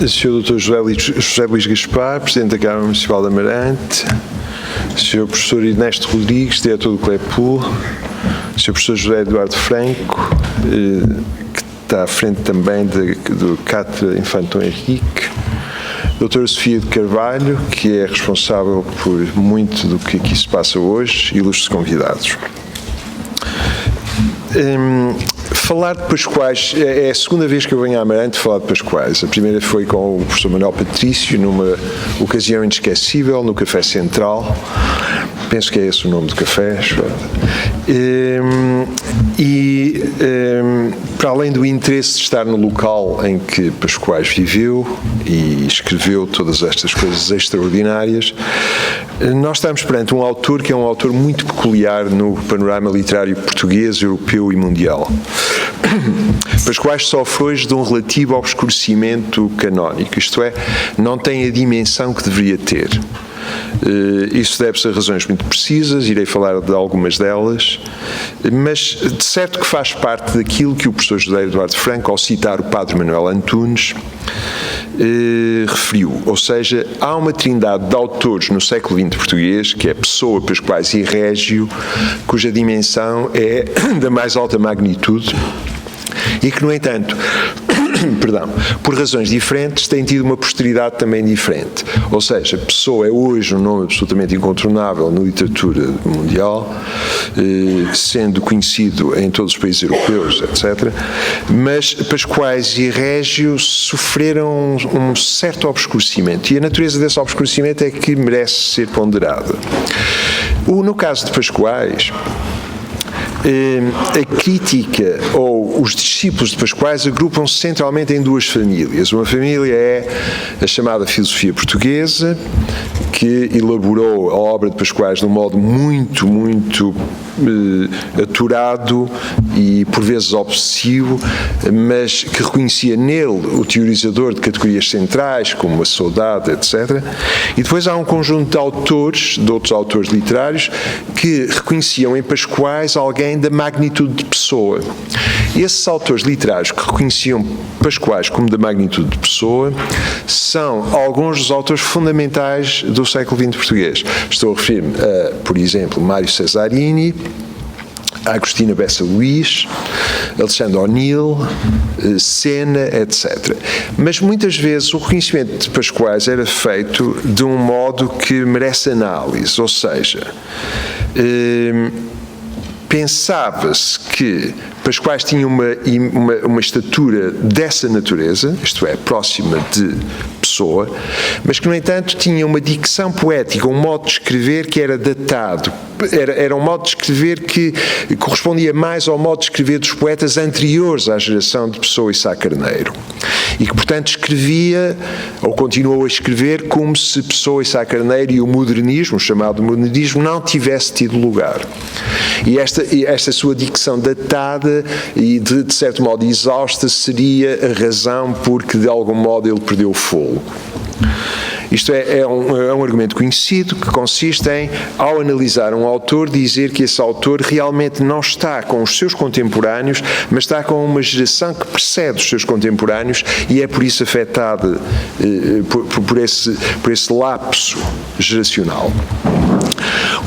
Sr. Dr. José Luís Gaspar, Presidente da Câmara Municipal de Amarante, Sr. Professor Ernesto Rodrigues, Diretor do CLEPUL, Sr. Professor José Eduardo Franco, que está à frente também do Cátedra Infante Dom Henrique, Doutora Sofia de Carvalho, que é responsável por muito do que aqui se passa hoje, ilustres convidados. Falar de Pascoais, é a segunda vez que eu venho a Amarante falar de Pascoais. A primeira foi com o professor Manuel Patrício, numa ocasião inesquecível, no Café Central. Penso que é esse o nome do café. Para além do interesse de estar no local em que Pascoais viveu e escreveu todas estas coisas extraordinárias, nós estamos perante um autor que é um autor muito peculiar no panorama literário português, europeu e mundial. Pascoais sofre hoje de um relativo obscurecimento canónico, isto é, não tem a dimensão que deveria ter. Isso deve-se a razões muito precisas, irei falar de algumas delas, mas de certo que faz parte daquilo que o professor José Eduardo Franco, ao citar o padre Manuel Antunes, referiu, ou seja, há uma trindade de autores no século XX português, que é Pessoa, Pascoais e Régio, cuja dimensão é da mais alta magnitude e que, no entanto, por razões diferentes, tem tido uma posteridade também diferente. Ou seja, Pessoa é hoje um nome absolutamente incontornável na literatura mundial, sendo conhecido em todos os países europeus, etc. Mas Pascoais e Régio sofreram um certo obscurecimento, e a natureza desse obscurecimento é que merece ser ponderada. No caso de Pascoais, a crítica ou os discípulos de Pascoais agrupam-se centralmente em duas famílias. Uma família é a chamada filosofia portuguesa, que elaborou a obra de Pascoais de um modo muito aturado e por vezes obsessivo, mas que reconhecia nele o teorizador de categorias centrais, como a saudade, etc. E depois há um conjunto de autores, de outros autores literários, que reconheciam em Pascoais alguém da magnitude de Pessoa. Esses autores literários que reconheciam Pascoais como da magnitude de Pessoa são alguns dos autores fundamentais do século XX português. Estou a referir-me a, por exemplo, Mário Cesarini, a Agostina Bessa Luís, Alexandre O'Neill, Sena, etc. Mas muitas vezes o reconhecimento de Pascoais era feito de um modo que merece análise, ou seja, pensava-se que Pascoais tinha uma estatura dessa natureza, isto é, próxima de Pessoa, mas que, no entanto, tinha uma dicção poética, um modo de escrever que era datado, era um modo de escrever que correspondia mais ao modo de escrever dos poetas anteriores à geração de Pessoa e Sá Carneiro, e que, portanto, escrevia, ou continuou a escrever, como se Pessoa e Sá Carneiro e o modernismo, o chamado modernismo, não tivesse tido lugar. E esta sua dicção datada e de certo modo exausta seria a razão porque de algum modo ele perdeu o fogo. Isto é um argumento conhecido que consiste em, ao analisar um autor, dizer que esse autor realmente não está com os seus contemporâneos, mas está com uma geração que precede os seus contemporâneos e é por isso afetada por esse lapso geracional.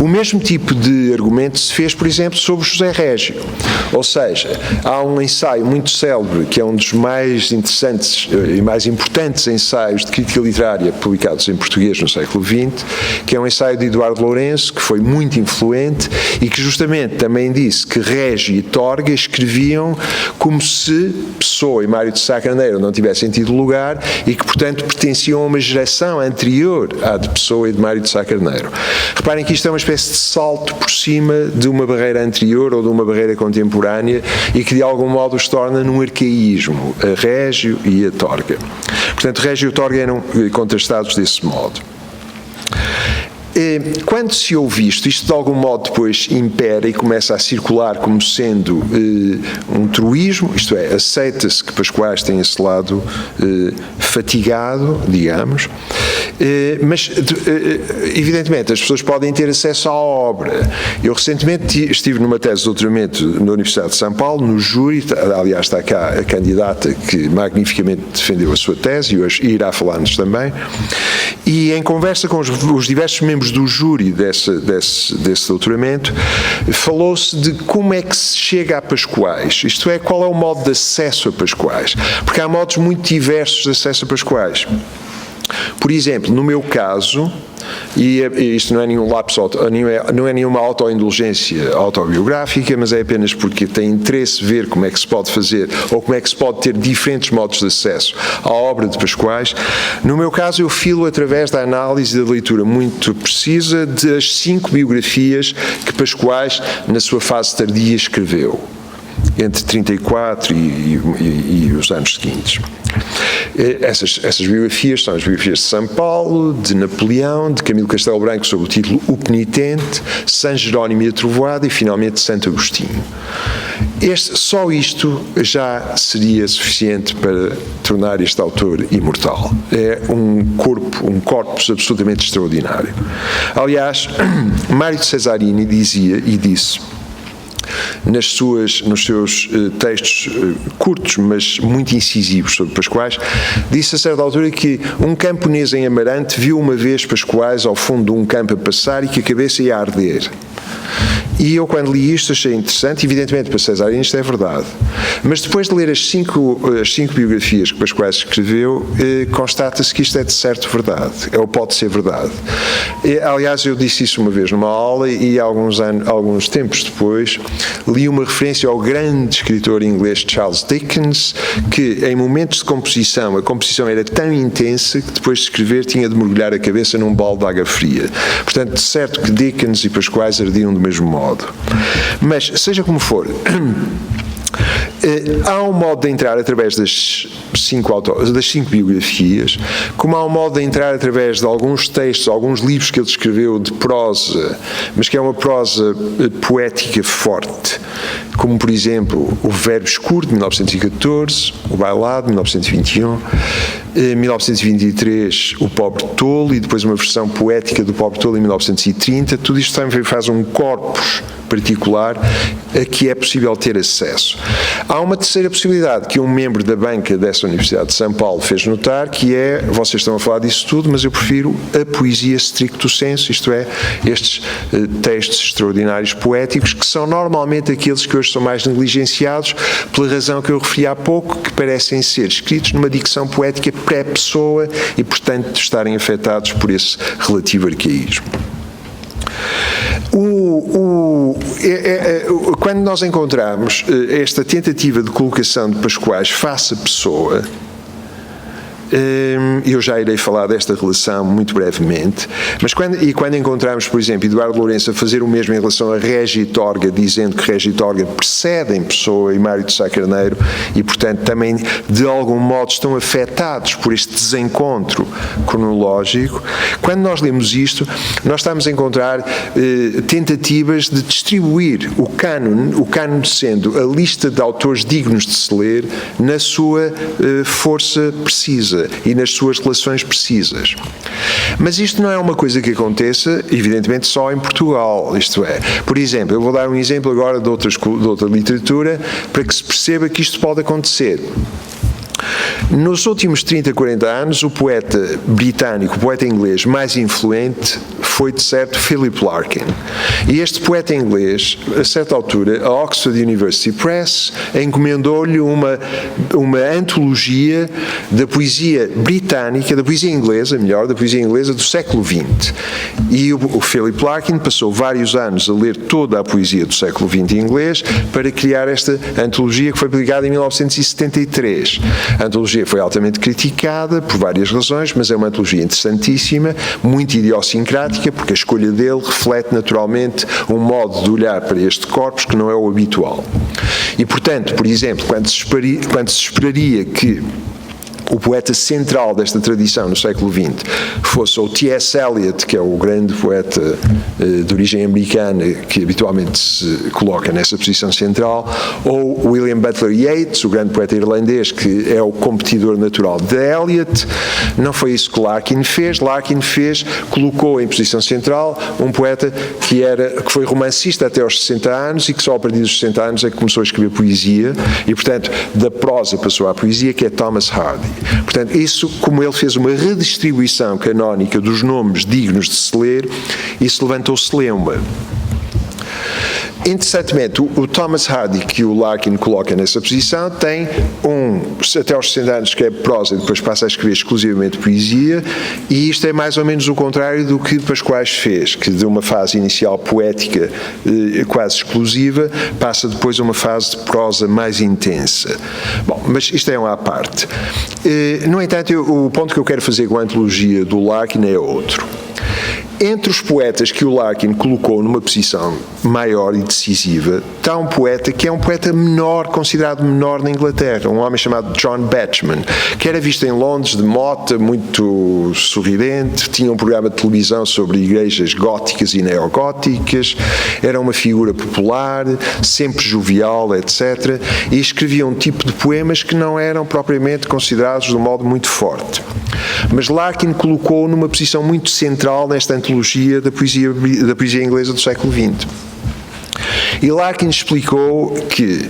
O mesmo tipo de argumento se fez, por exemplo, sobre José Régio. Ou seja, há um ensaio muito célebre, que é um dos mais interessantes e mais importantes ensaios de crítica literária publicados em português no século XX, que é um ensaio de Eduardo Lourenço, que foi muito influente e que justamente também disse que Régio e Torga escreviam como se Pessoa e Mário de Sá Carneiro não tivessem tido lugar e que, portanto, pertenciam a uma geração anterior à de Pessoa e de Mário de Sá Carneiro. Reparem que isto é uma espécie de salto por cima de uma barreira anterior ou de uma barreira contemporânea e que de algum modo os torna num arcaísmo, a Régio e a Torga. Portanto, Régio e Torga eram contrastados desse modo. Quando se ouve isto de algum modo depois impera e começa a circular como sendo um truísmo, isto é, aceita-se que Pascoais tem esse lado fatigado, digamos, Mas, evidentemente, as pessoas podem ter acesso à obra. Eu recentemente estive numa tese de doutoramento na Universidade de São Paulo, no júri, aliás está cá a candidata que magnificamente defendeu a sua tese e irá falar-nos também, e em conversa com os diversos membros do júri desse doutoramento, falou-se de como é que se chega a Pascoais, isto é, qual é o modo de acesso a Pascoais, porque há modos muito diversos de acesso a Pascoais. Por exemplo, no meu caso, e isto não é nenhum lapso, não é nenhuma autoindulgência autobiográfica, mas é apenas porque tem interesse ver como é que se pode fazer, ou como é que se pode ter diferentes modos de acesso à obra de Pascoais. No meu caso, eu filo através da análise e da leitura muito precisa das 5 biografias que Pascoais, na sua fase tardia, escreveu, entre 34 e os anos seguintes. Essas biografias são as biografias de São Paulo, de Napoleão, de Camilo Castelo Branco sob o título O Penitente, São Jerónimo e a Trovoada e finalmente Santo Agostinho. Só isto já seria suficiente para tornar este autor imortal. É um corpus absolutamente extraordinário. Aliás, Mário de Cesarini dizia e disse, nos seus textos curtos, mas muito incisivos sobre Pascoais, disse a certa altura que um camponês em Amarante viu uma vez Pascoais ao fundo de um campo a passar e que a cabeça ia arder. E eu, quando li isto, achei interessante. Evidentemente, para Cesarini isto é verdade. Mas depois de ler as cinco biografias que Pascoais escreveu, constata-se que isto é de certo verdade, ou pode ser verdade. Aliás, eu disse isso uma vez numa aula e alguns tempos depois li uma referência ao grande escritor inglês Charles Dickens, que em momentos de composição, a composição era tão intensa que depois de escrever tinha de mergulhar a cabeça num balde de água fria. Portanto, de certo que Dickens e Pascoais ardiam do mesmo modo. Mas, seja como for, há um modo de entrar através das 5 biografias, como há um modo de entrar através de alguns textos, alguns livros que ele escreveu de prosa, mas que é uma prosa poética forte, como, por exemplo, O Verbo Escuro, de 1914, O Bailado, de 1921, 1923, O Pobre Tolo, e depois uma versão poética do Pobre Tolo em 1930. Tudo isto também faz um corpus particular a que é possível ter acesso. Há uma terceira possibilidade que um membro da banca dessa Universidade de São Paulo fez notar, que é, vocês estão a falar disso tudo, mas eu prefiro a poesia stricto sensu, isto é, estes textos extraordinários poéticos, que são normalmente aqueles que hoje são mais negligenciados, pela razão que eu referi há pouco, que parecem ser escritos numa dicção poética pré-pessoa e, portanto, estarem afetados por esse relativo arcaísmo. Quando nós encontramos esta tentativa de colocação de Pascoais face à pessoa, eu já irei falar desta relação muito brevemente, mas quando encontramos, por exemplo, Eduardo Lourenço a fazer o mesmo em relação a Régis Torga, dizendo que Régis Torga precede em Pessoa e Mário de Sá Carneiro e, portanto, também de algum modo estão afetados por este desencontro cronológico, quando nós lemos isto, nós estamos a encontrar tentativas de distribuir o cânon sendo a lista de autores dignos de se ler na sua força precisa e nas suas relações precisas. Mas isto não é uma coisa que aconteça, evidentemente, só em Portugal. Isto é, por exemplo, eu vou dar um exemplo agora de outra literatura para que se perceba que isto pode acontecer. Nos últimos 30, 40 anos, o poeta britânico, o poeta inglês mais influente foi, de certo, Philip Larkin. E este poeta inglês, a certa altura, a Oxford University Press encomendou-lhe uma antologia da poesia britânica, da poesia inglesa, melhor, da poesia inglesa do século XX. E o Philip Larkin passou vários anos a ler toda a poesia do século XX em inglês para criar esta antologia que foi publicada em 1973. A antologia foi altamente criticada por várias razões, mas é uma antologia interessantíssima, muito idiosincrática, porque a escolha dele reflete naturalmente um modo de olhar para este corpus que não é o habitual. E, portanto, por exemplo, quando se esperaria que o poeta central desta tradição no século XX fosse o T.S. Eliot, que é o grande poeta de origem americana que habitualmente se coloca nessa posição central, ou William Butler Yeats, o grande poeta irlandês, que é o competidor natural de Eliot. Não foi isso que Larkin fez. Larkin colocou em posição central um poeta que foi romancista até aos 60 anos e que só a partir dos 60 anos é que começou a escrever poesia e, portanto, da prosa passou à poesia, que é Thomas Hardy. Portanto, isso, como ele fez uma redistribuição canónica dos nomes dignos de se ler, isso levantou celeuma. Interessantemente, o Thomas Hardy, que o Larkin coloca nessa posição, tem até aos 60 anos escreve prosa e depois passa a escrever exclusivamente poesia, e isto é mais ou menos o contrário do que Pascoais fez, que de uma fase inicial poética quase exclusiva, passa depois a uma fase de prosa mais intensa. Bom, mas isto é uma à parte. No entanto, o ponto que eu quero fazer com a antologia do Larkin é outro. Entre os poetas que o Larkin colocou numa posição maior e decisiva, está um poeta que é um poeta menor, considerado menor na Inglaterra, um homem chamado John Batchman, que era visto em Londres de mota, muito sorridente, tinha um programa de televisão sobre igrejas góticas e neogóticas, era uma figura popular, sempre jovial, etc., e escrevia um tipo de poemas que não eram propriamente considerados de um modo muito forte. Mas Larkin colocou numa posição muito central nesta antologia da poesia inglesa do século XX. E Larkin explicou que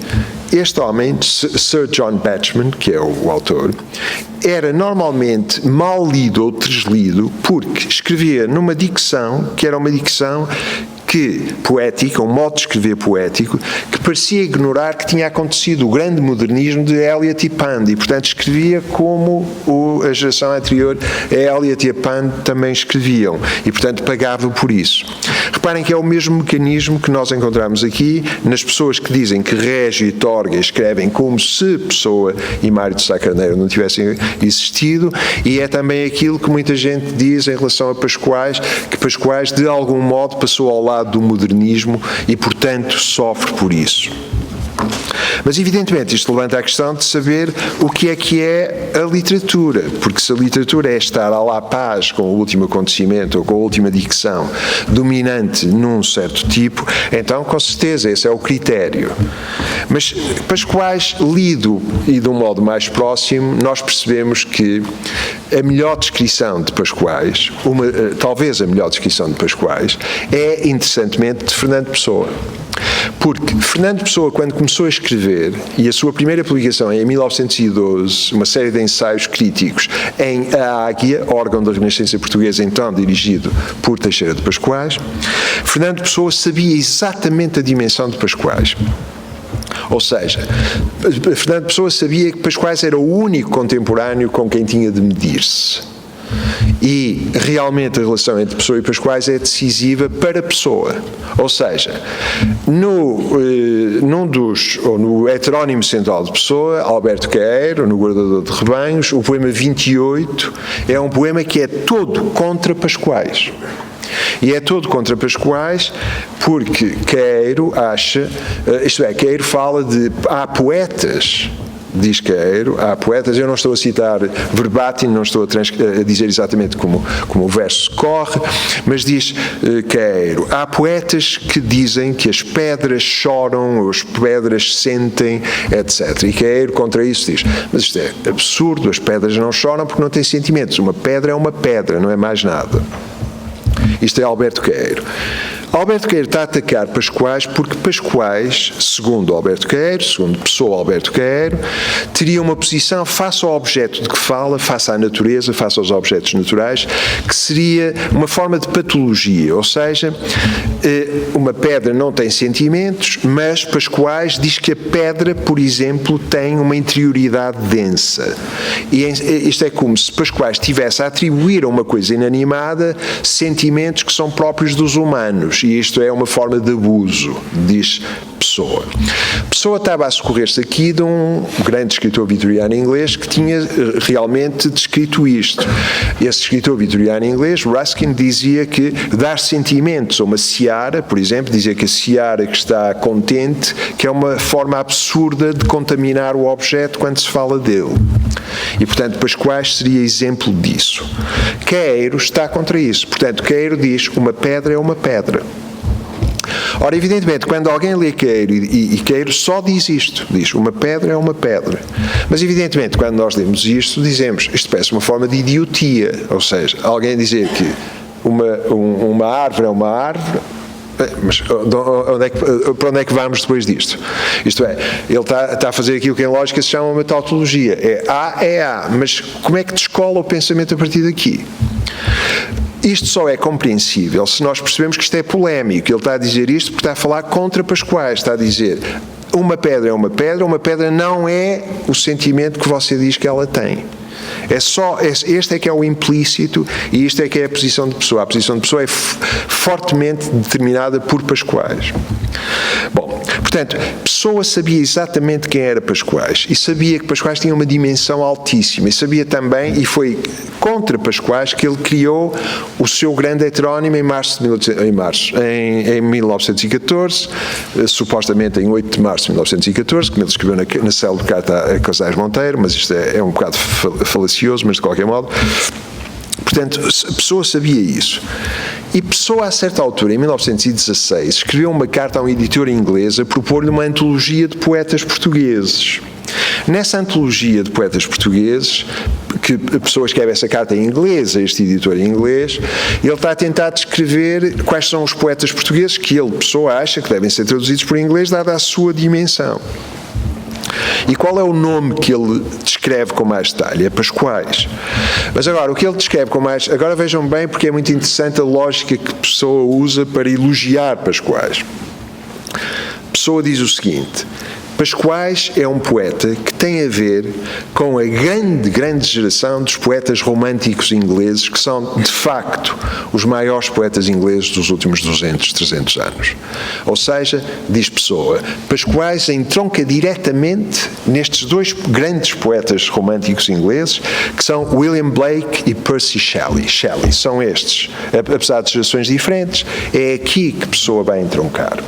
este homem, Sir John Batchman, que é o autor, era normalmente mal lido ou treslido porque escrevia numa dicção que era uma dicção poética, um modo de escrever poético, que parecia ignorar que tinha acontecido o grande modernismo de Eliot e Pound, e portanto escrevia como a geração anterior a Eliot e a Pound também escreviam, e portanto pagava por isso. Reparem que é o mesmo mecanismo que nós encontramos aqui nas pessoas que dizem que Régio e Torga escrevem como se Pessoa e Mário de Sá Carneiro não tivessem existido, e é também aquilo que muita gente diz em relação a Pascoais, que Pascoais de algum modo passou ao lado do modernismo e, portanto, sofre por isso. Mas, evidentemente, isto levanta a questão de saber o que é a literatura, porque se a literatura é estar à la paz com o último acontecimento ou com a última dicção dominante num certo tipo, então, com certeza, esse é o critério. Mas, Pascoais, lido e de um modo mais próximo, nós percebemos que a melhor descrição de Pascoais, talvez a melhor descrição de Pascoais, é, interessantemente, de Fernando Pessoa. Porque Fernando Pessoa, quando começou a escrever, e a sua primeira publicação é em 1912, uma série de ensaios críticos em A Águia, órgão da Renascença Portuguesa, então dirigido por Teixeira de Pascoais, Fernando Pessoa sabia exatamente a dimensão de Pascoais. Ou seja, Fernando Pessoa sabia que Pascoais era o único contemporâneo com quem tinha de medir-se. E realmente a relação entre Pessoa e Pascoais é decisiva para Pessoa. Ou seja, no heterónimo central de Pessoa, Alberto Queiro, no Guardador de Rebanhos, o poema 28 é um poema que é todo contra Pascoais. E é todo contra Pascoais porque Queiro acha, Queiro fala de há poetas. Diz Queiro, há poetas, eu não estou a citar verbatim, não estou a dizer exatamente como o verso corre, mas diz Queiro, há poetas que dizem que as pedras choram, as pedras sentem, etc. E Queiro contra isso diz, mas isto é absurdo, as pedras não choram porque não têm sentimentos, uma pedra é uma pedra, não é mais nada. Isto é Alberto Queiro. Alberto Queiro está a atacar Pascoais porque Pascoais, segundo Alberto Queiro, segundo Pessoa Alberto Queiro, teria uma posição face ao objeto de que fala, face à natureza, face aos objetos naturais, que seria uma forma de patologia, ou seja, uma pedra não tem sentimentos, mas Pascoais diz que a pedra, por exemplo, tem uma interioridade densa. E isto é como se Pascoais estivesse a atribuir a uma coisa inanimada sentimentos que são próprios dos humanos. E isto é uma forma de abuso, diz Pessoa. Pessoa estava a socorrer-se aqui de um grande escritor vitoriano inglês que tinha realmente descrito isto. Esse escritor vitoriano inglês, Ruskin, dizia que dar sentimentos a uma seara, por exemplo, dizia que a seara que está contente, que é uma forma absurda de contaminar o objeto quando se fala dele. E, portanto, Pascoais seria exemplo disso. Queiro está contra isso. Portanto, Queiro diz, uma pedra é uma pedra. Ora, evidentemente, quando alguém lê Queiro e Queiro só diz isto, diz uma pedra é uma pedra. Mas, evidentemente, quando nós lemos isto, dizemos, isto parece uma forma de idiotia, ou seja, alguém dizer que uma árvore é uma árvore, mas para onde é que vamos depois disto? Isto é, ele está a fazer aquilo que em lógica se chama uma tautologia. É A, mas como é que descola o pensamento a partir daqui? Isto só é compreensível se nós percebemos que isto é polémico. Ele está a dizer isto porque está a falar contra Pascoais, está a dizer uma pedra não é o sentimento que você diz que ela tem. Este é que é o implícito e isto é que é a posição de Pessoa. A posição de Pessoa é fortemente determinada por Pascoais. Bom, portanto, Pessoa sabia exatamente quem era Pascoais e sabia que Pascoais tinha uma dimensão altíssima e sabia também, e foi contra Pascoais que ele criou o seu grande heterónimo em 1914, supostamente em 8 de março de 1914, como ele escreveu na célebre carta a Casais Monteiro, mas isto é um bocado falacioso, mas de qualquer modo. Portanto, Pessoa sabia isso. E Pessoa, a certa altura, em 1916, escreveu uma carta a um editor inglês a propor-lhe uma antologia de poetas portugueses. Nessa antologia de poetas portugueses, que a Pessoa escreve essa carta em inglês, a este editor em inglês, ele está a tentar descrever quais são os poetas portugueses que ele, Pessoa, acha que devem ser traduzidos por inglês, dada a sua dimensão. E qual é o nome que ele descreve com mais detalhe? É Pascoais. Mas agora, o que ele descreve com mais... Agora vejam bem, porque é muito interessante a lógica que Pessoa usa para elogiar Pascoais. Pessoa diz o seguinte: Pascoais é um poeta que tem a ver com a grande geração dos poetas românticos ingleses, que são, de facto, os maiores poetas ingleses dos últimos 200, 300 anos. Ou seja, diz Pessoa, Pascoais entronca diretamente nestes dois grandes poetas românticos ingleses, que são William Blake e Percy Shelley. São estes. Apesar de gerações diferentes, é aqui que Pessoa vai entroncar.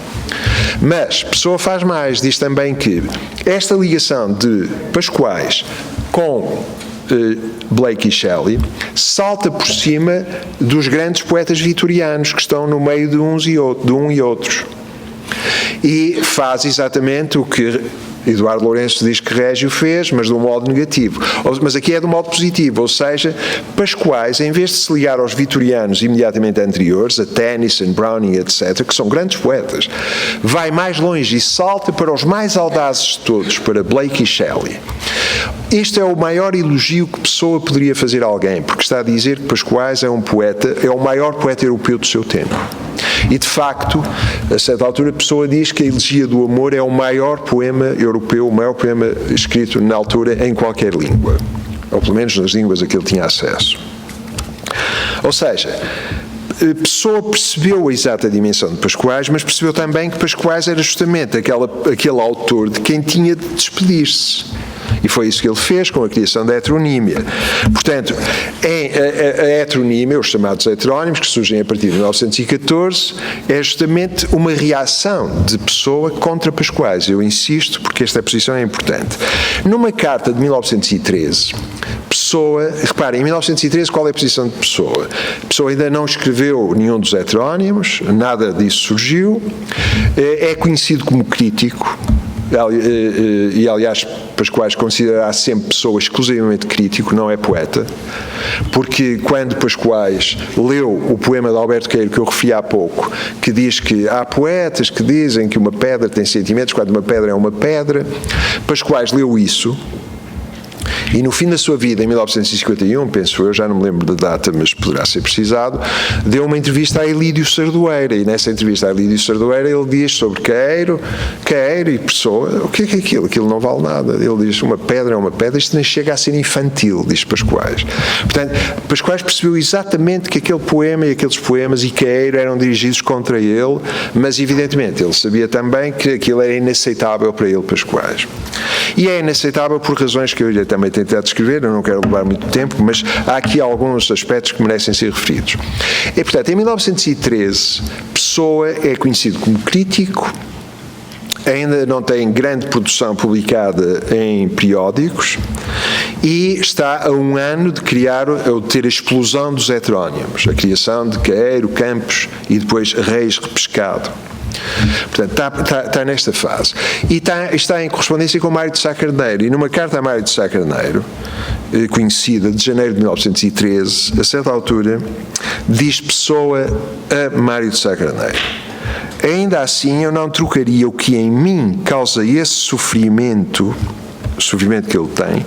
Mas Pessoa faz mais, diz também que esta ligação de Pascoais com Blake e Shelley salta por cima dos grandes poetas vitorianos que estão no meio de um e outros. E faz exatamente o que Eduardo Lourenço diz que Régio fez, mas de um modo negativo. Mas aqui é de um modo positivo, ou seja, Pascoais, em vez de se ligar aos vitorianos imediatamente anteriores, a Tennyson, Browning, etc., que são grandes poetas, vai mais longe e salta para os mais audazes de todos, para Blake e Shelley. Este é o maior elogio que Pessoa poderia fazer a alguém, porque está a dizer que Pascoais é um poeta, é o maior poeta europeu do seu tempo. E, de facto, a certa altura, Pessoa diz que a Elegia do Amor é o maior poema europeu, o maior poema escrito na altura em qualquer língua, ou pelo menos nas línguas a que ele tinha acesso. Ou seja, Pessoa percebeu a exata dimensão de Pascoais, mas percebeu também que Pascoais era justamente aquele autor de quem tinha de despedir-se. E foi isso que ele fez com a criação da heteronímia. Portanto, a heteronímia, os chamados heterónimos, que surgem a partir de 1914, é justamente uma reação de Pessoa contra Pascoais. Eu insisto, porque esta posição é importante. Numa carta de 1913, Pessoa, reparem, em 1913 qual é a posição de Pessoa? Pessoa ainda não escreveu nenhum dos heterónimos, nada disso surgiu, é conhecido como crítico, e aliás Pascoais considerará sempre Pessoa exclusivamente crítico, não é poeta, porque quando Pascoais leu o poema de Alberto Queiro que eu referi há pouco, que diz que há poetas que dizem que uma pedra tem sentimentos quando uma pedra é uma pedra, Pascoais leu isso E no fim da sua vida, em 1951, penso eu, já não me lembro da data, mas poderá ser precisado, deu uma entrevista a Elídio Sardoeira, e nessa entrevista a Elídio Sardoeira ele diz sobre Queiro e Pessoa, o que é aquilo? Aquilo não vale nada. Ele diz, uma pedra é uma pedra, isto nem chega a ser infantil, diz Pascoais. Portanto, Pascoais percebeu exatamente que aquele poema e aqueles poemas e Queiro eram dirigidos contra ele, mas evidentemente ele sabia também que aquilo era inaceitável para ele, Pascoais. E é inaceitável por razões que eu lhe também tentar descrever, eu não quero levar muito tempo, mas há aqui alguns aspectos que merecem ser referidos. E, portanto, em 1913, Pessoa é conhecido como crítico, ainda não tem grande produção publicada em periódicos e está a um ano de ter a explosão dos heterónimos, a criação de Queiro, Campos e depois Reis repescado. Portanto, está nesta fase. E está em correspondência com Mário de Sá Carneiro. E numa carta a Mário de Sá Carneiro, conhecida, de janeiro de 1913, a certa altura, diz Pessoa a Mário de Sá Carneiro: ainda assim eu não trocaria o que em mim causa esse sofrimento, o sofrimento que ele tem,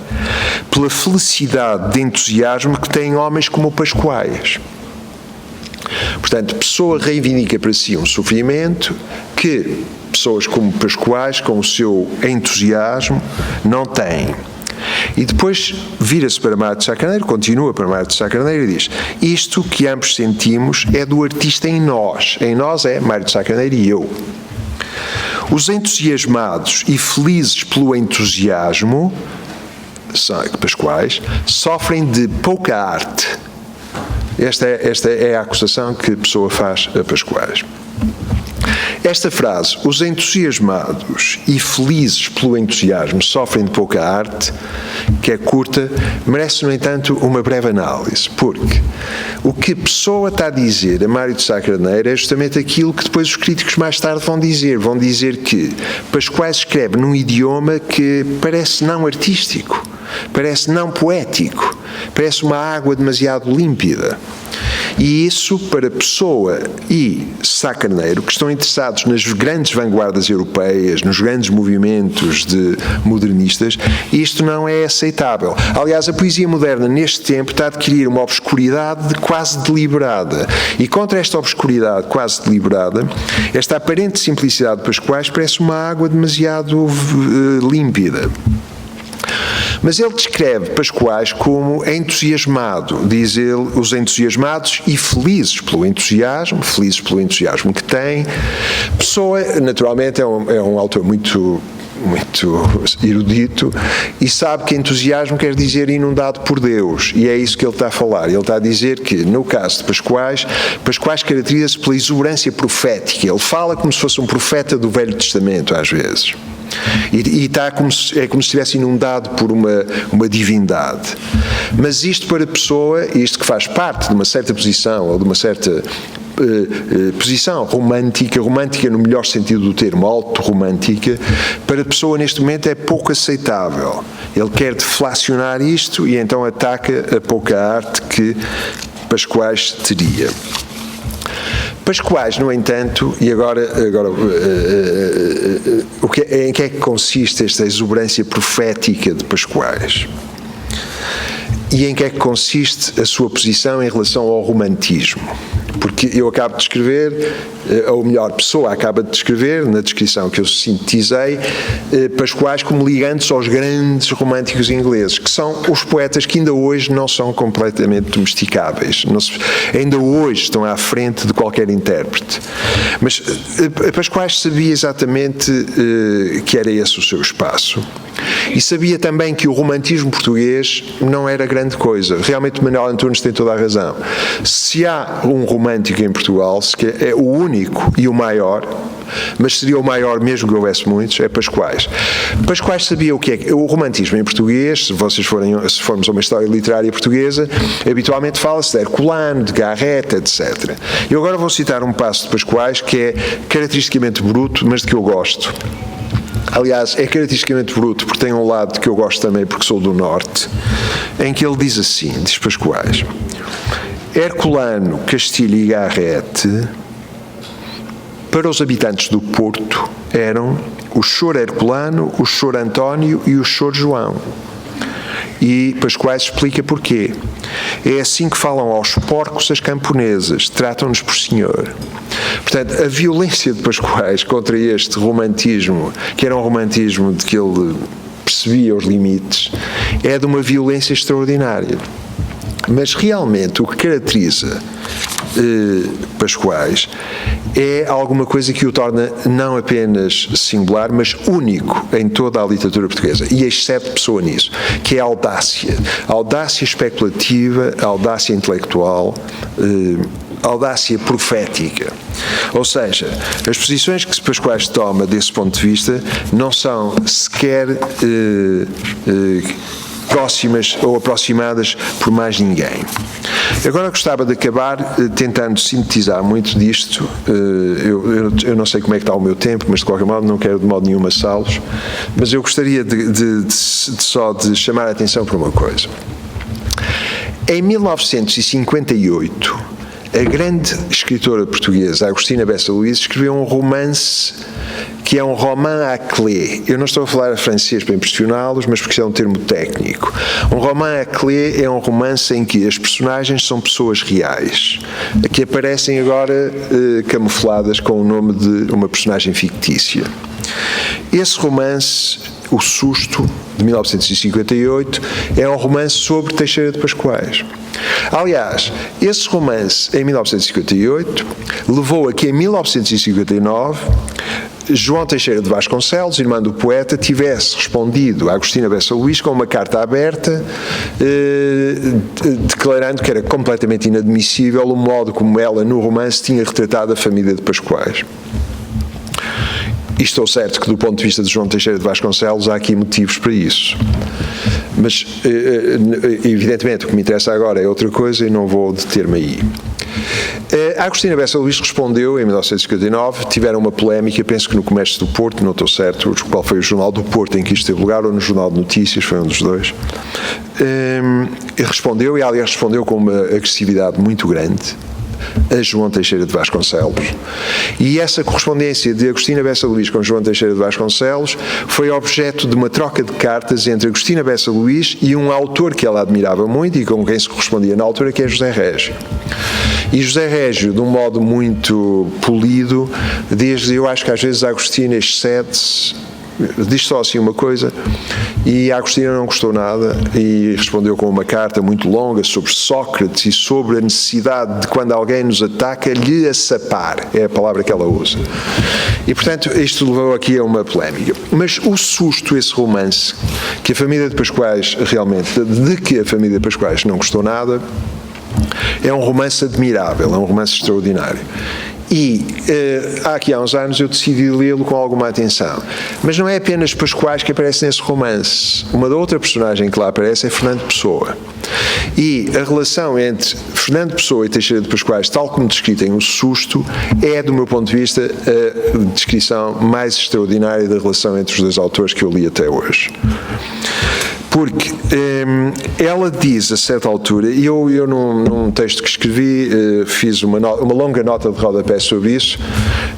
pela felicidade de entusiasmo que têm homens como o Pascoais. Portanto, Pessoa reivindica para si um sofrimento que pessoas como Pascoais, com o seu entusiasmo, não têm. E depois vira-se para Mário de Sá Carneiro, continua para Mário de Sá Carneiro e diz: isto que ambos sentimos é do artista em nós é Mário de Sá Carneiro e eu. Os entusiasmados e felizes pelo entusiasmo, Pascoais, sofrem de pouca arte. Esta é a acusação que Pessoa faz a Pascoais. Esta frase, os entusiasmados e felizes pelo entusiasmo sofrem de pouca arte, que é curta, merece, no entanto, uma breve análise, porque o que Pessoa está a dizer a Mário de Sá Carneiro é justamente aquilo que depois os críticos mais tarde vão dizer que Pascoais escreve num idioma que parece não artístico, parece não poético, parece uma água demasiado límpida. E isso, para Pessoa e Sá Carneiro, que estão interessados nas grandes vanguardas europeias, nos grandes movimentos modernistas, isto não é aceitável. Aliás, a poesia moderna, neste tempo, está a adquirir uma obscuridade quase deliberada. E contra esta obscuridade quase deliberada, esta aparente simplicidade de Pascoais parece uma água demasiado límpida. Mas ele descreve Pascoais como entusiasmado, diz ele, os entusiasmados e felizes pelo entusiasmo que tem. Pessoa, naturalmente, é um autor muito erudito e sabe que entusiasmo quer dizer inundado por Deus, e é isso que ele está a falar. Ele está a dizer que, no caso de Pascoais caracteriza-se pela exuberância profética. Ele fala como se fosse um profeta do Velho Testamento, às vezes. E está é como se estivesse inundado por uma divindade. Mas isto para Pessoa, isto que faz parte de uma certa posição, ou de uma certa posição romântica no melhor sentido do termo, alto-romântica, para Pessoa neste momento é pouco aceitável. Ele quer deflacionar isto e então ataca a pouca arte que Pascoais teria. Pascoais, no entanto, e agora em que é que consiste esta exuberância profética de Pascoais? E em que é que consiste a sua posição em relação ao romantismo? Porque eu acabo de descrever, ou melhor, Pessoa acaba de descrever, na descrição que eu sintetizei, Pascoais como ligando-se aos grandes românticos ingleses, que são os poetas que ainda hoje não são completamente domesticáveis, ainda hoje estão à frente de qualquer intérprete. Mas Pascoais sabia exatamente que era esse o seu espaço. E sabia também que o romantismo português não era grande coisa. Realmente Manuel Antunes tem toda a razão. Se há um romântico em Portugal, é o único e o maior, mas seria o maior mesmo que houvesse muitos, é Pascoais. Pascoais sabia o que é o romantismo em português. Se formos a uma história literária portuguesa, habitualmente fala-se de Herculano, de Garrett, etc. Eu agora vou citar um passo de Pascoais que é caracteristicamente bruto, mas de que eu gosto. Aliás, é caracteristicamente bruto, porque tem um lado que eu gosto também, porque sou do Norte, em que ele diz assim, diz Pascoais: Herculano, Castilho e Garrett, para os habitantes do Porto, eram o Chor Herculano, o Chor António e o Chor João. E Pascoais explica porquê. É assim que falam aos porcos as camponesas, tratam-nos por senhor. Portanto, a violência de Pascoais contra este romantismo, que era um romantismo de que ele percebia os limites, é de uma violência extraordinária. Mas realmente o que caracteriza Pascoais é alguma coisa que o torna não apenas singular, mas único em toda a literatura portuguesa, e excede Pessoa nisso, que é a audácia especulativa, a audácia intelectual, a audácia profética. Ou seja, as posições que Pascoais toma desse ponto de vista não são sequer próximas ou aproximadas por mais ninguém. Agora gostava de acabar tentando sintetizar muito disto. Eu não sei como é que está o meu tempo, mas de qualquer modo não quero de modo nenhum amassá-los, mas eu gostaria só de chamar a atenção para uma coisa. Em 1958, a grande escritora portuguesa, Agostina Bessa Luís, escreveu um romance que é um roman à clé. Eu não estou a falar francês para impressioná-los, mas porque é um termo técnico. Um roman à clé é um romance em que as personagens são pessoas reais, que aparecem agora camufladas com o nome de uma personagem fictícia. Esse romance, O Susto, de 1958, é um romance sobre Teixeira de Pascoais. Aliás, esse romance, em 1958, levou a que, em 1959, João Teixeira de Vasconcelos, irmã do poeta, tivesse respondido a Agostina Bessa Luís com uma carta aberta, declarando que era completamente inadmissível o modo como ela, no romance, tinha retratado a família de Pascoais. E estou certo que, do ponto de vista de João Teixeira de Vasconcelos, há aqui motivos para isso. Mas, evidentemente, o que me interessa agora é outra coisa e não vou deter-me aí. A Agostina Bessa Luís respondeu em 1959, tiveram uma polémica, penso que no Comércio do Porto, não estou certo qual foi o Jornal do Porto em que isto teve lugar, ou no Jornal de Notícias, foi um dos dois. Respondeu, e aliás respondeu com uma agressividade muito grande, a João Teixeira de Vasconcelos. E essa correspondência de Agostina Bessa Luís com João Teixeira de Vasconcelos foi objeto de uma troca de cartas entre Agostina Bessa Luís e um autor que ela admirava muito e com quem se correspondia na altura, que é José Régio. E José Régio, de um modo muito polido, eu acho que às vezes a Agostina excede-se, diz só assim uma coisa, e a Agostina não gostou nada e respondeu com uma carta muito longa sobre Sócrates e sobre a necessidade de, quando alguém nos ataca, lhe açapar, é a palavra que ela usa. E, portanto, isto levou aqui a uma polémica. Mas O Susto, esse romance, que a família de Pascoais realmente, de que a família de Pascoais não gostou nada, é um romance admirável, é um romance extraordinário. E aqui há uns anos eu decidi lê-lo com alguma atenção. Mas não é apenas Pascoais que aparece nesse romance. Uma outra personagem que lá aparece é Fernando Pessoa. E a relação entre Fernando Pessoa e Teixeira de Pascoais, tal como descrita em O Susto, é, do meu ponto de vista, a descrição mais extraordinária da relação entre os dois autores que eu li até hoje. Porque ela diz a certa altura, e eu num texto que escrevi fiz uma longa nota de rodapé sobre isso.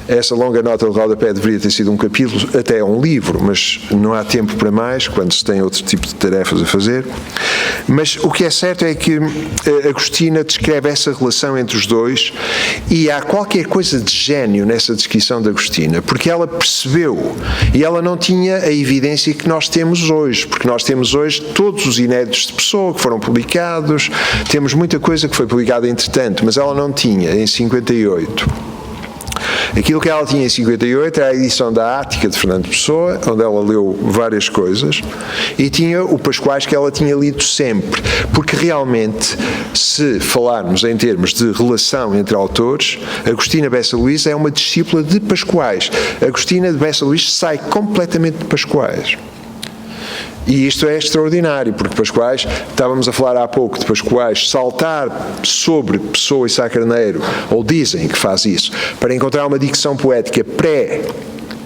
Essa longa nota de rodapé deveria ter sido um capítulo, até um livro, mas não há tempo para mais, quando se tem outro tipo de tarefas a fazer. Mas o que é certo é que Agostina descreve essa relação entre os dois, e há qualquer coisa de gênio nessa descrição de Agostina, porque ela percebeu, e ela não tinha a evidência que nós temos hoje, porque nós temos hoje todos os inéditos de Pessoa que foram publicados, temos muita coisa que foi publicada entretanto, mas ela não tinha em 58. Aquilo que ela tinha em 58 era a edição da Ática de Fernando Pessoa, onde ela leu várias coisas, e tinha o Pascoais, que ela tinha lido sempre, porque realmente, se falarmos em termos de relação entre autores, Agostina Bessa Luís é uma discípula de Pascoais. Agostina de Bessa Luís sai completamente de Pascoais. E isto é extraordinário, porque Pascoais, estávamos a falar há pouco de Pascoais saltar sobre Pessoa e Sá Carneiro, ou dizem que faz isso, para encontrar uma dicção poética pré-Pessoa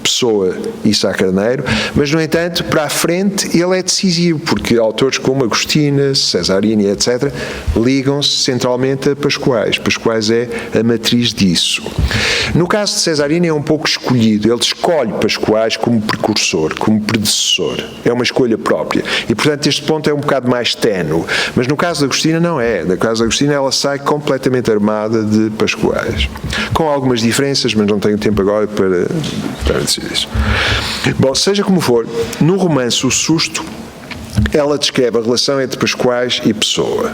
Pessoa e Sá Carneiro, mas, no entanto, para a frente ele é decisivo, porque autores como Agostina, Cesarini, etc., ligam-se centralmente a Pascoais. Pascoais é a matriz disso. No caso de Cesarini é um pouco escolhido, ele escolhe Pascoais como precursor, como predecessor, é uma escolha própria, e portanto este ponto é um bocado mais ténue, mas no caso de Agostina não é, no caso de Agostina ela sai completamente armada de Pascoais, com algumas diferenças, mas não tenho tempo agora para dizer isso. Bom, seja como for, no romance O Susto, ela descreve a relação entre Pascoais e Pessoa,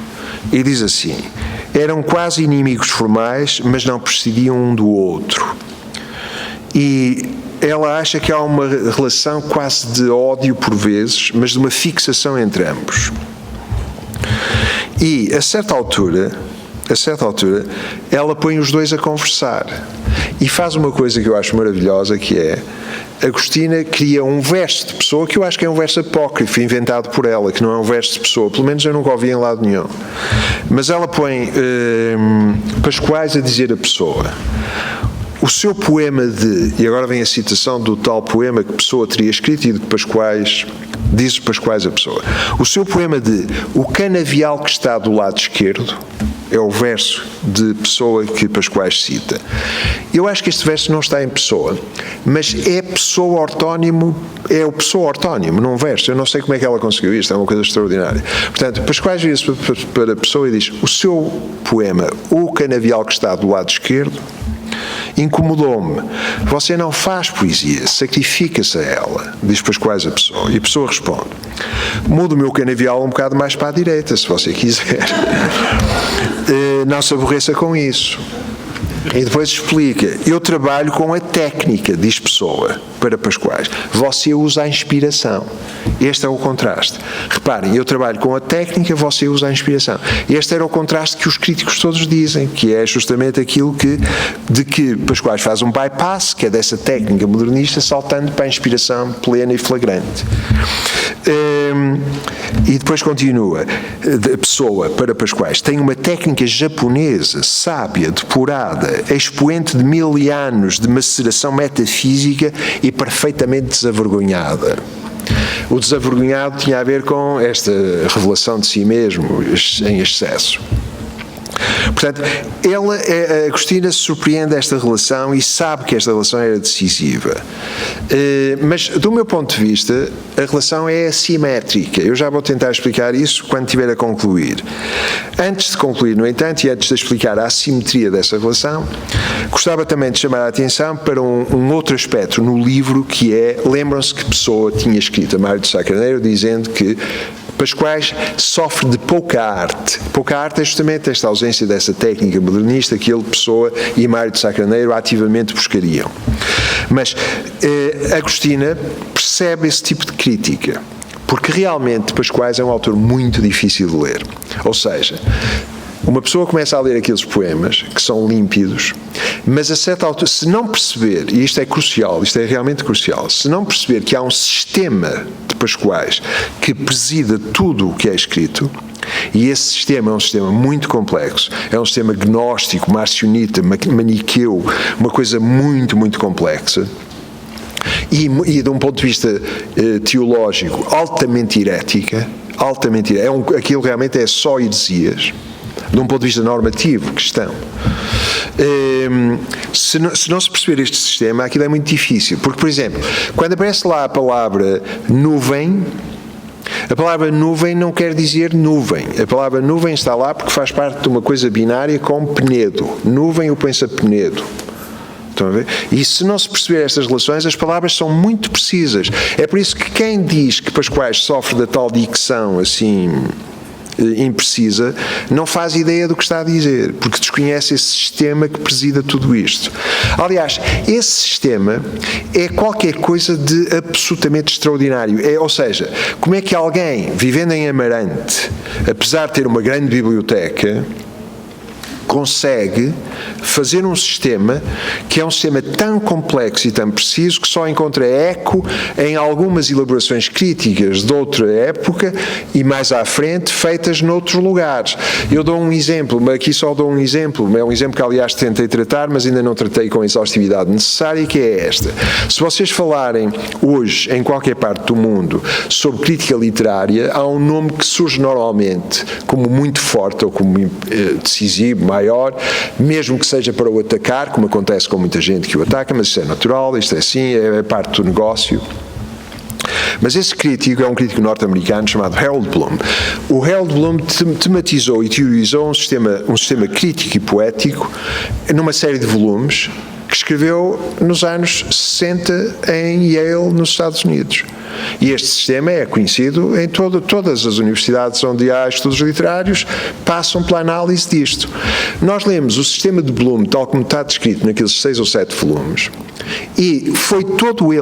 e diz assim: eram quase inimigos formais, mas não prescindiam um do outro. E ela acha que há uma relação quase de ódio por vezes, mas de uma fixação entre ambos. E, a certa altura, ela põe os dois a conversar. E faz uma coisa que eu acho maravilhosa, que é, Agostina cria um verso de Pessoa, que eu acho que é um verso apócrifo, inventado por ela, que não é um verso de Pessoa, pelo menos eu nunca ouvi em lado nenhum. Mas ela põe Pascoais a dizer a Pessoa: o seu poema de... E agora vem a citação do tal poema que Pessoa teria escrito e de que Pascoais... Diz Pascoais a Pessoa: o seu poema de O canavial que está do lado esquerdo, é o verso de Pessoa que Pascoais cita. Eu acho que este verso não está em Pessoa, mas é Pessoa ortónimo, é o Pessoa ortónimo num verso. Eu não sei como é que ela conseguiu isto, é uma coisa extraordinária. Portanto, Pascoais vira-se para a Pessoa e diz: o seu poema O canavial que está do lado esquerdo incomodou-me. Você não faz poesia, sacrifica-se a ela, diz Pascoais a Pessoa. E a Pessoa responde: muda o meu canavial um bocado mais para a direita, se você quiser. Não se aborreça com isso. E depois explica: eu trabalho com a técnica, diz Pessoa para Pascoais. Você usa a inspiração. Este é o contraste. Reparem, eu trabalho com a técnica, você usa a inspiração. Este era o contraste que os críticos todos dizem, que é justamente aquilo de que Pascoais faz um bypass, que é dessa técnica modernista, saltando para a inspiração plena e flagrante. E depois continua, a Pessoa para Pascoais: tem uma técnica japonesa, sábia, depurada, expoente de 1000 anos de maceração metafísica e perfeitamente desavergonhada. O desavergonhado tinha a ver com esta revelação de si mesmo em excesso. Portanto, a Agostina surpreende esta relação e sabe que esta relação era decisiva. Mas, do meu ponto de vista, a relação é assimétrica. Eu já vou tentar explicar isso quando estiver a concluir. Antes de concluir, no entanto, e antes de explicar a assimetria dessa relação, gostava também de chamar a atenção para um outro aspecto no livro, que é, lembram-se que Pessoa tinha escrito a Mário de Sá Carneiro dizendo que Pascoais sofre de pouca arte. Pouca arte é justamente esta ausência dessa técnica modernista que ele, Pessoa e Mário de Sá Carneiro ativamente buscariam. Mas Agostina percebe esse tipo de crítica, porque realmente Pascoais é um autor muito difícil de ler. Ou seja, uma pessoa começa a ler aqueles poemas, que são límpidos, mas a certa altura, se não perceber, e isto é crucial, isto é realmente crucial, se não perceber que há um sistema de Pascoais que presida tudo o que é escrito, e esse sistema é um sistema muito complexo, é um sistema gnóstico, marcionita, maniqueu, uma coisa muito, muito complexa, e de um ponto de vista teológico altamente herética, aquilo realmente é só heresias, de um ponto de vista normativo, cristão. Se não se perceber este sistema, aquilo é muito difícil. Porque, por exemplo, quando aparece lá a palavra nuvem não quer dizer nuvem. A palavra nuvem está lá porque faz parte de uma coisa binária com Penedo. Nuvem o pensa Penedo. Estão a ver? E se não se perceber estas relações, as palavras são muito precisas. É por isso que quem diz que Pascoais sofre da tal dicção assim imprecisa, não faz ideia do que está a dizer, porque desconhece esse sistema que presida tudo isto. Aliás, esse sistema é qualquer coisa de absolutamente extraordinário. Ou seja, como é que alguém, vivendo em Amarante, apesar de ter uma grande biblioteca, consegue fazer um sistema que é um sistema tão complexo e tão preciso que só encontra eco em algumas elaborações críticas de outra época e mais à frente feitas noutros lugares. Eu dou um exemplo, mas aqui só dou um exemplo, é um exemplo que aliás tentei tratar, mas ainda não tratei com a exaustividade necessária, que é esta. Se vocês falarem hoje em qualquer parte do mundo sobre crítica literária, há um nome que surge normalmente como muito forte ou como decisivo, maior, mesmo que seja para o atacar, como acontece com muita gente que o ataca, mas isso é natural, isto é assim, é parte do negócio. Mas esse crítico é um crítico norte-americano chamado Harold Bloom. O Harold Bloom tematizou e teorizou um sistema crítico e poético numa série de volumes que escreveu nos anos 60 em Yale, nos Estados Unidos. E este sistema é conhecido em todas as universidades onde há estudos literários, passam pela análise disto. Nós lemos o sistema de Bloom, tal como está descrito naqueles 6 ou 7 volumes, e foi todo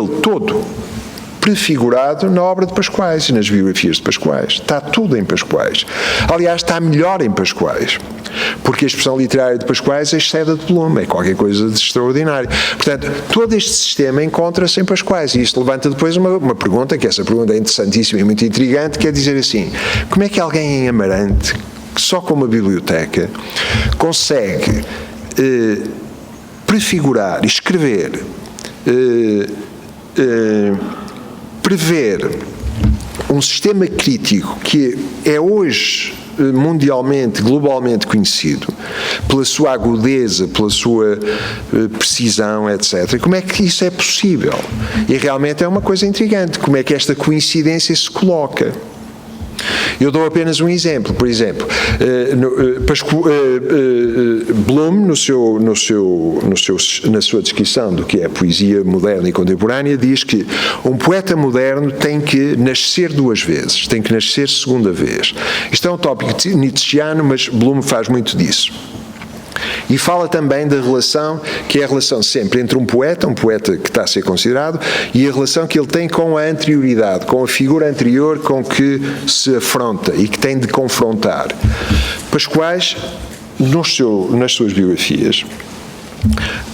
prefigurado na obra de Pascoais e nas biografias de Pascoais. Está tudo em Pascoais. Aliás, está melhor em Pascoais, porque a expressão literária de Pascoais excede a de Bloom, é qualquer coisa de extraordinário. Portanto, todo este sistema encontra-se em Pascoais, e isto levanta depois uma pergunta, que essa pergunta é interessantíssima e muito intrigante, que é dizer assim: como é que alguém em Amarante, só com uma biblioteca, consegue prefigurar, escrever, prever um sistema crítico que é hoje mundialmente, globalmente conhecido pela sua agudeza, pela sua precisão, etc. Como é que isso é possível? E realmente é uma coisa intrigante, como é que esta coincidência se coloca. Eu dou apenas um exemplo. Por exemplo, Bloom, na sua descrição do que é a poesia moderna e contemporânea, diz que um poeta moderno tem que nascer 2 vezes, tem que nascer segunda vez. Isto é um tópico nietzscheano, mas Bloom faz muito disso. E fala também da relação, que é a relação sempre entre um poeta que está a ser considerado, e a relação que ele tem com a anterioridade, com a figura anterior com que se afronta e que tem de confrontar. Pascoais, nas suas biografias,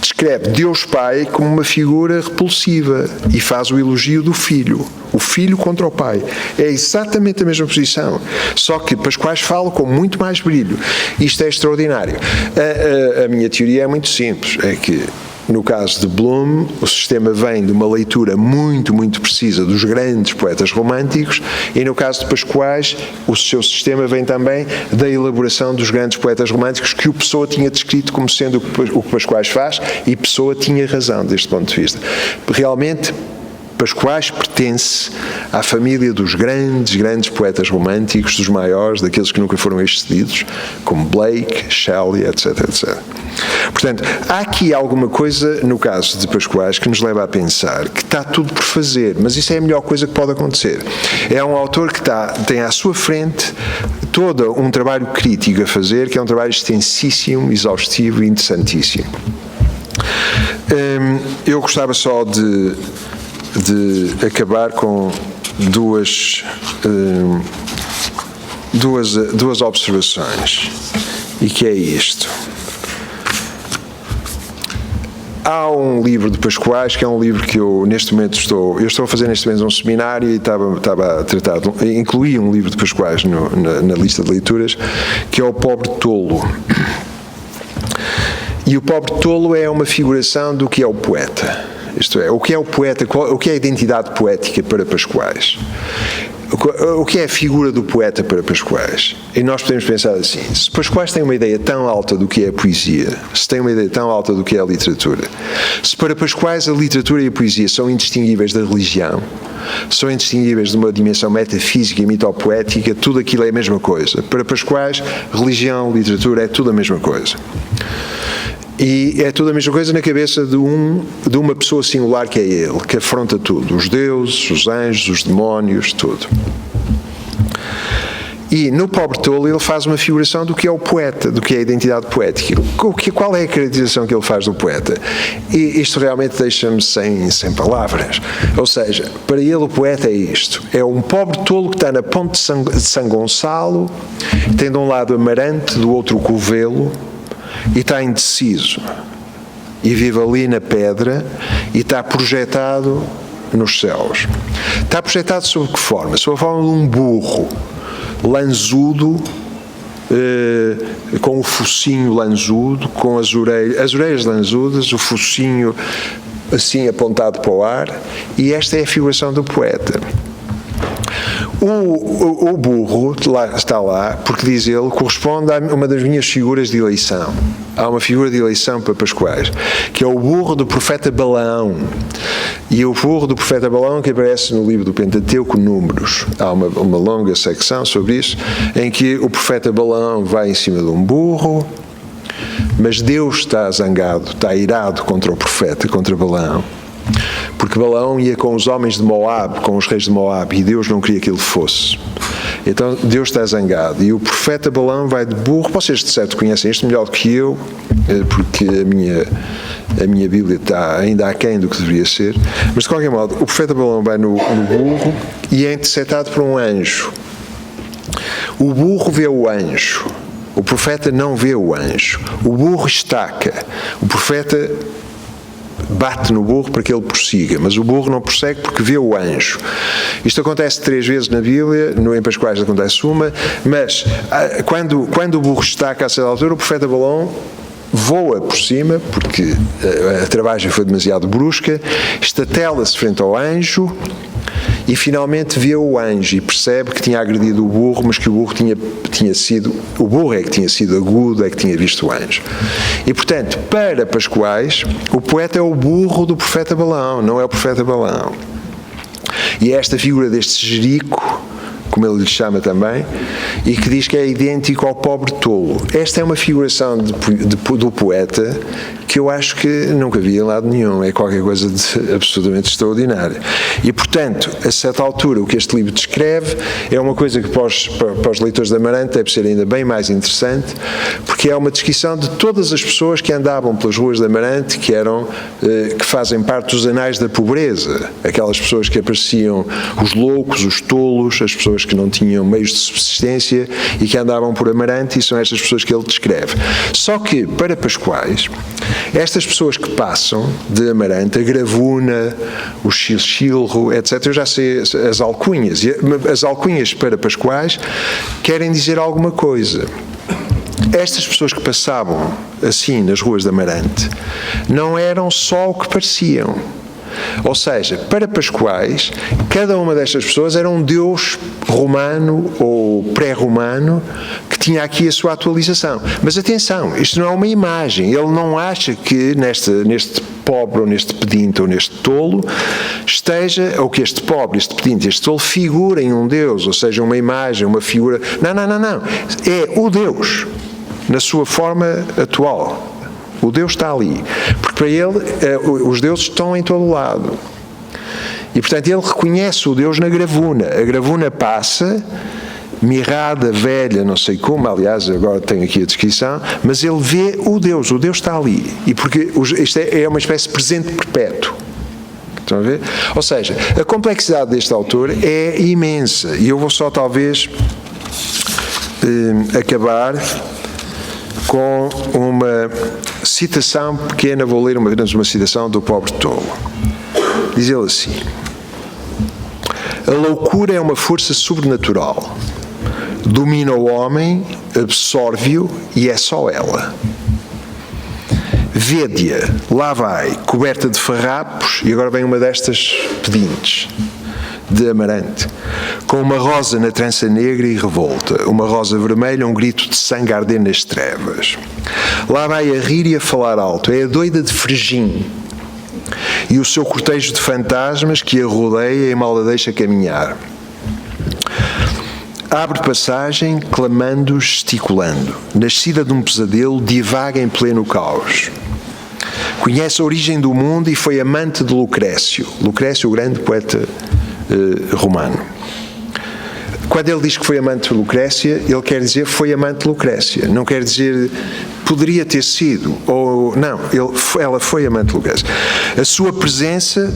descreve Deus Pai como uma figura repulsiva e faz o elogio do filho. O filho contra o pai. É exatamente a mesma posição. Só que Pascoais fala com muito mais brilho. Isto é extraordinário. A minha teoria é muito simples. É que, no caso de Bloom, o sistema vem de uma leitura muito, muito precisa dos grandes poetas românticos, e no caso de Pascoais, o seu sistema vem também da elaboração dos grandes poetas românticos que o Pessoa tinha descrito como sendo o que Pascoais faz, e Pessoa tinha razão deste ponto de vista. Realmente, Pascoais pertence à família dos grandes poetas românticos, dos maiores, daqueles que nunca foram excedidos, como Blake, Shelley, etc, etc. Portanto, há aqui alguma coisa, no caso de Pascoais, que nos leva a pensar que está tudo por fazer, mas isso é a melhor coisa que pode acontecer. É um autor que tem à sua frente todo um trabalho crítico a fazer, que é um trabalho extensíssimo, exaustivo e interessantíssimo. Eu gostava só de acabar com duas observações, e que é isto. Há um livro de Pascoais, que é um livro que eu neste momento estou a fazer neste momento um seminário, e estava a tratar, incluí um livro de Pascoais na lista de leituras, que é O Pobre Tolo. E o Pobre Tolo é uma figuração do que é o poeta. Isto é, o que é o poeta, o que é a identidade poética para Pascoais? O que é a figura do poeta para Pascoais? E nós podemos pensar assim: se Pascoais tem uma ideia tão alta do que é a poesia, se tem uma ideia tão alta do que é a literatura, se para Pascoais a literatura e a poesia são indistinguíveis da religião, são indistinguíveis de uma dimensão metafísica e mitopoética, tudo aquilo é a mesma coisa. Para Pascoais, religião, literatura, é tudo a mesma coisa. E é tudo a mesma coisa na cabeça de uma pessoa singular que é ele, que afronta tudo, os deuses, os anjos, os demónios, tudo. E no Pobre Tolo ele faz uma figuração do que é o poeta, do que é a identidade poética. Qual é a caracterização que ele faz do poeta? E isto realmente deixa-me sem palavras. Ou seja, para ele o poeta é isto: é um pobre tolo que está na ponte de São Gonçalo, tem de um lado Amarante, do outro o Covelo, e está indeciso, e vive ali na pedra, e está projetado nos céus. Está projetado sob que forma? Sob a forma de um burro lanzudo, com o focinho lanzudo, com as orelhas lanzudas, o focinho assim apontado para o ar, e esta é a figuração do poeta. O burro está lá, porque diz ele, corresponde a uma das minhas figuras de eleição. Há uma figura de eleição para Pascoais, que é o burro do profeta Balaão. E o burro do profeta Balaão, que aparece no livro do Pentateuco, Números. Há uma longa secção sobre isso, em que o profeta Balaão vai em cima de um burro, mas Deus está zangado, está irado contra o profeta, contra Balaão. Porque Balaão ia com os homens de Moab, com os reis de Moab, e Deus não queria que ele fosse. Então Deus está zangado, e o profeta Balaão vai de burro. Vocês de certo conhecem isto melhor do que eu, porque a minha Bíblia está ainda aquém do que deveria ser, mas de qualquer modo, o profeta Balaão vai no burro e é interceptado por um anjo. O burro vê o anjo, o profeta não vê o anjo. O burro estaca, o profeta bate no burro para que ele prossiga, mas o burro não prossegue porque vê o anjo. Isto acontece 3 vezes na Bíblia, em Pascoais acontece uma, mas quando o burro estaca a certa altura, o profeta Balaão voa por cima, porque a travagem foi demasiado brusca, estatela-se frente ao anjo e finalmente vê o anjo e percebe que tinha agredido o burro, mas que o burro tinha sido, o burro é que tinha sido agudo, é que tinha visto o anjo. E portanto, para Pascoais, o poeta é o burro do profeta Balaão, não é o profeta Balaão. E é esta figura deste Jerico, como ele lhe chama também, e que diz que é idêntico ao pobre tolo. Esta é uma figuração do poeta que eu acho que nunca vi em lado nenhum. É qualquer coisa de absolutamente extraordinário. E, portanto, a certa altura, o que este livro descreve é uma coisa que para os leitores de Amarante deve ser ainda bem mais interessante, porque é uma descrição de todas as pessoas que andavam pelas ruas de Amarante, que fazem parte dos anais da pobreza. Aquelas pessoas que apareciam, os loucos, os tolos, as pessoas que não tinham meios de subsistência e que andavam por Amarante, e são estas pessoas que ele descreve. Só que, para Pascoais, estas pessoas que passam de Amarante, a Gravuna, o Chilchilro, etc., eu já sei as alcunhas. As alcunhas para Pascoais querem dizer alguma coisa. Estas pessoas que passavam assim nas ruas de Amarante não eram só o que pareciam. Ou seja, para Pascoais, cada uma destas pessoas era um deus romano ou pré-romano que tinha aqui a sua atualização. Mas atenção, isto não é uma imagem. Ele não acha que neste pobre, ou neste pedinte, ou neste tolo, esteja, ou que este pobre, este pedinte, este tolo figurem um deus, ou seja, uma imagem, uma figura. Não. É o Deus, na sua forma atual. O Deus está ali, porque para ele os deuses estão em todo lado. E portanto ele reconhece o Deus na Gravuna. A Gravuna passa, mirrada, velha, não sei como, aliás agora tenho aqui a descrição, mas ele vê o Deus está ali. E porque isto é uma espécie de presente perpétuo. Estão a ver? Ou seja, a complexidade deste autor é imensa. E eu vou só talvez acabar com uma citação pequena, vou ler apenas uma citação do pobre tolo. Diz ele assim: a loucura é uma força sobrenatural, domina o homem, absorve-o e é só ela. Vede-a, lá vai, coberta de farrapos, e agora vem uma destas pedintes de Amarante, com uma rosa na trança negra e revolta, uma rosa vermelha, um grito de sangue a arder nas trevas. Lá vai a rir e a falar alto, é a doida de Fregim, e o seu cortejo de fantasmas que a rodeia e mal a deixa caminhar. Abre passagem, clamando, gesticulando, nascida de um pesadelo, divaga em pleno caos. Conhece a origem do mundo e foi amante de Lucrécio, o grande poeta romano. Quando ele diz que foi amante de Lucrécia, ele quer dizer foi amante de Lucrécia. Não quer dizer poderia ter sido, ou não, ela foi amante de Lucrécia. A sua presença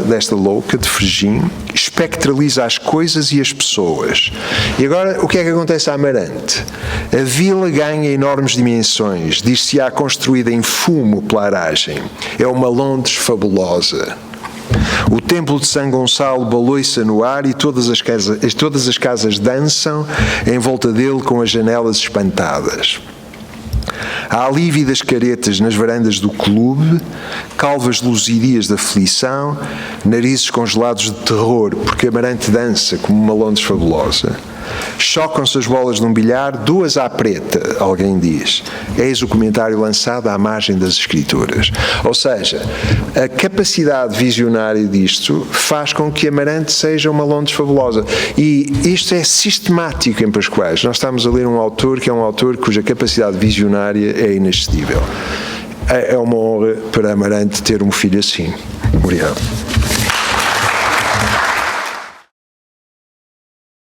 desta louca de Fregim, espectraliza as coisas e as pessoas. E agora, o que é que acontece a Amarante? A vila ganha enormes dimensões, diz-se-á construída em fumo pela aragem. É uma Londres fabulosa. O templo de São Gonçalo baloiça no ar e todas as casas dançam em volta dele com as janelas espantadas. Há lívidas caretas nas varandas do clube, calvas luzidias de aflição, narizes congelados de terror, porque Amarante dança como uma Londres fabulosa. Chocam-se as bolas de um bilhar, duas à preta, alguém diz. Eis o comentário lançado à margem das Escrituras. Ou seja, a capacidade visionária disto faz com que Amarante seja uma Londres fabulosa. E isto é sistemático em Pascoais. Nós estamos a ler um autor que é um autor cuja capacidade visionária é inexcedível. É uma honra para Amarante ter um filho assim. Obrigado.